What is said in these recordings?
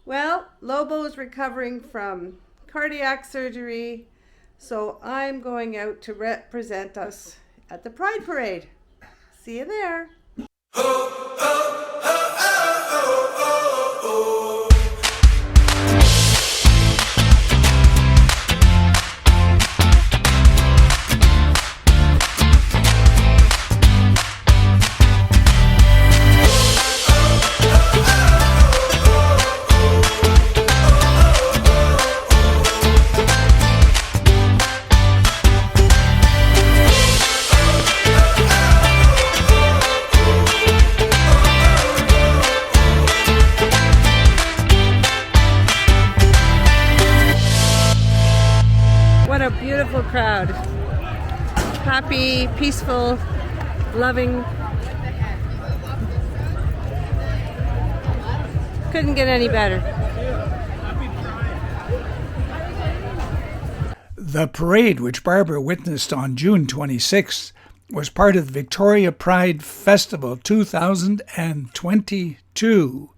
Well, Lobo's recovering from cardiac surgery, so I'm going out to represent us at the Pride Parade. See you there. What a beautiful crowd. Happy, peaceful, loving. Couldn't get any better. The parade, which Barbara witnessed on June 26th, was part of the Victoria Pride Festival 2022.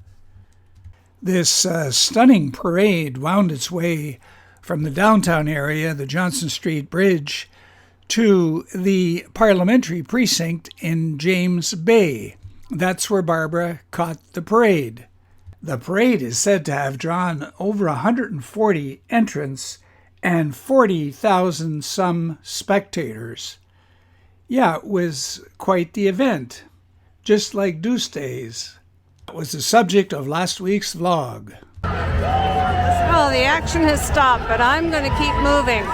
This stunning parade wound its way from the downtown area, the Johnson Street Bridge, to the parliamentary precinct in James Bay. That's where Barbara caught the parade. The parade is said to have drawn over 140 entrants and 40,000 some spectators. Yeah, it was quite the event, just like Deuce Days. That was the subject of last week's vlog. Well, the action has stopped, but I'm going to keep moving.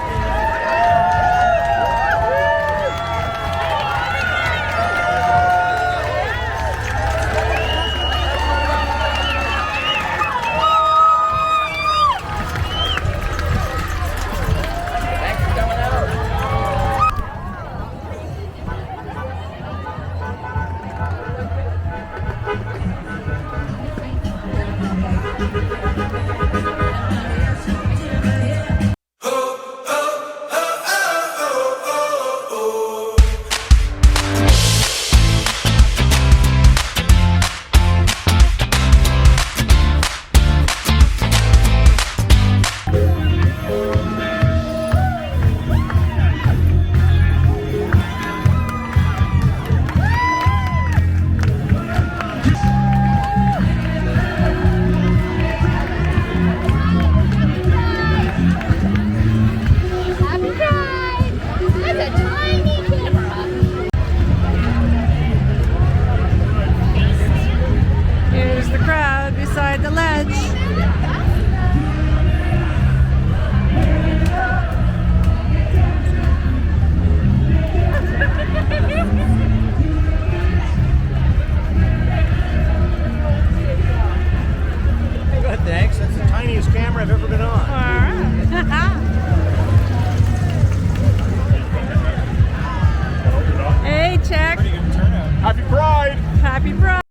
Beside the ledge. Good, thanks. That's the tiniest camera I've ever been on. Hey, check. Pretty good turnout. Happy Pride! Happy Pride.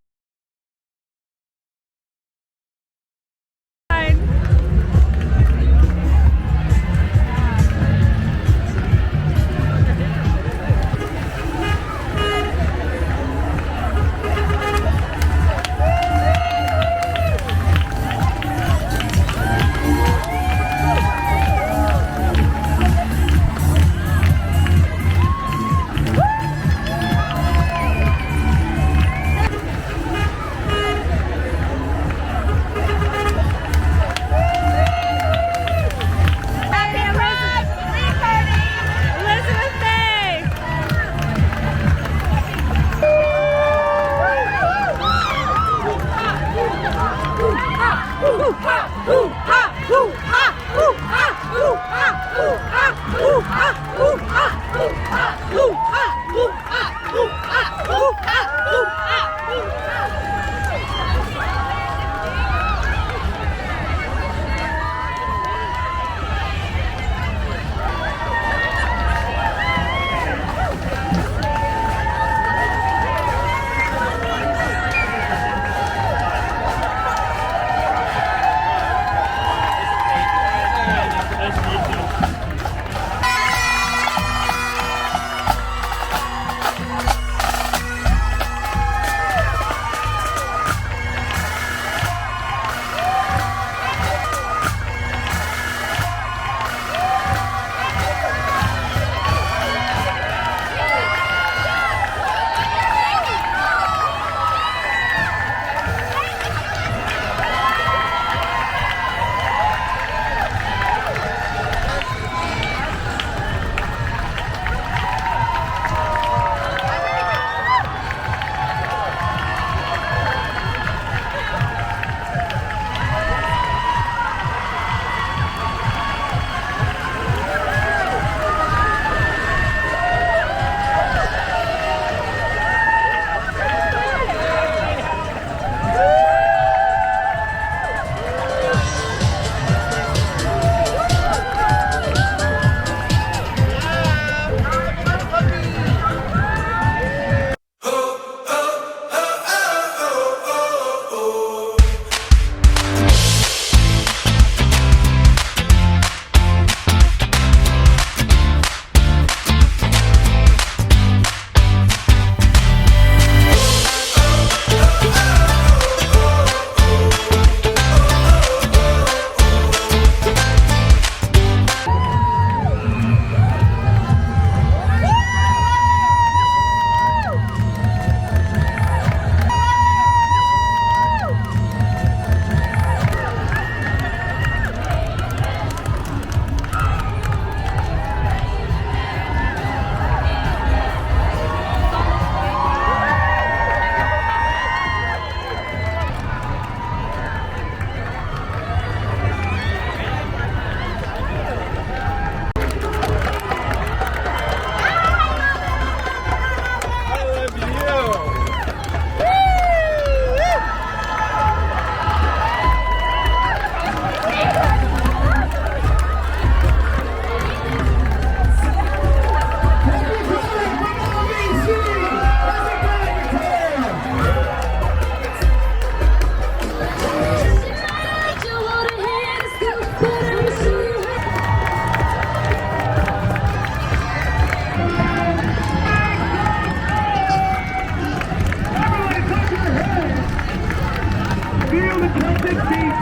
feel the trusted beat.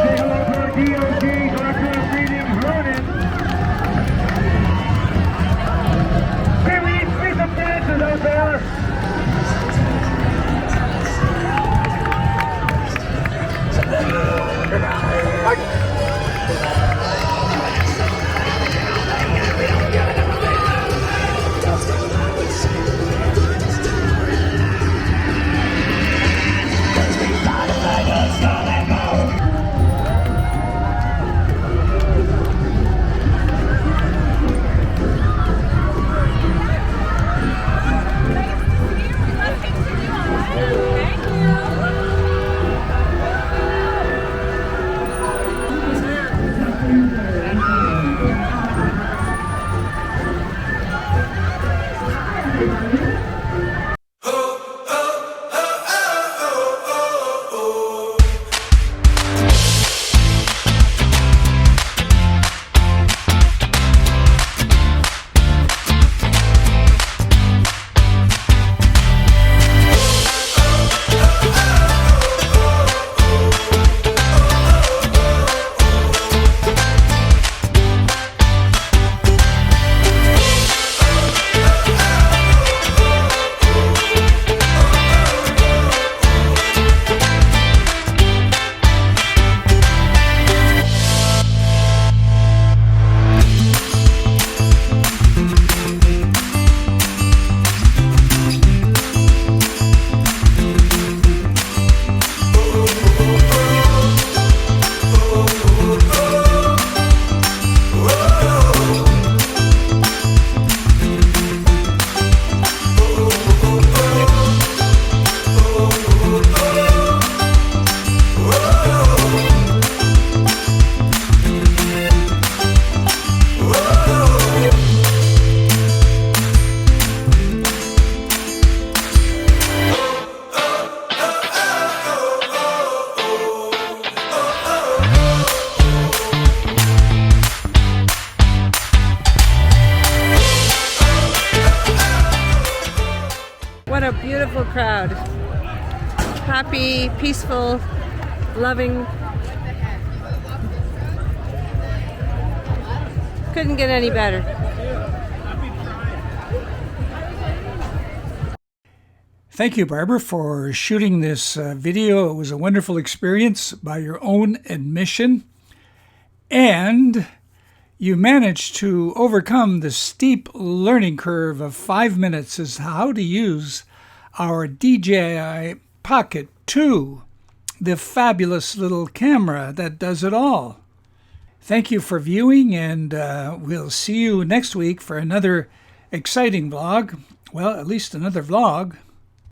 Say hello to our DOG, Director of Reading, Vernon. Hey, we need to see some dancers out there. What a beautiful crowd. Happy, peaceful, loving. Couldn't get any better. Thank you, Barbara, for shooting this video. It was a wonderful experience by your own admission. And you managed to overcome the steep learning curve of 5 minutes as to how to use our DJI Pocket 2, the fabulous little camera that does it all. Thank you for viewing, and we'll see you next week for another exciting vlog. Well, at least another vlog.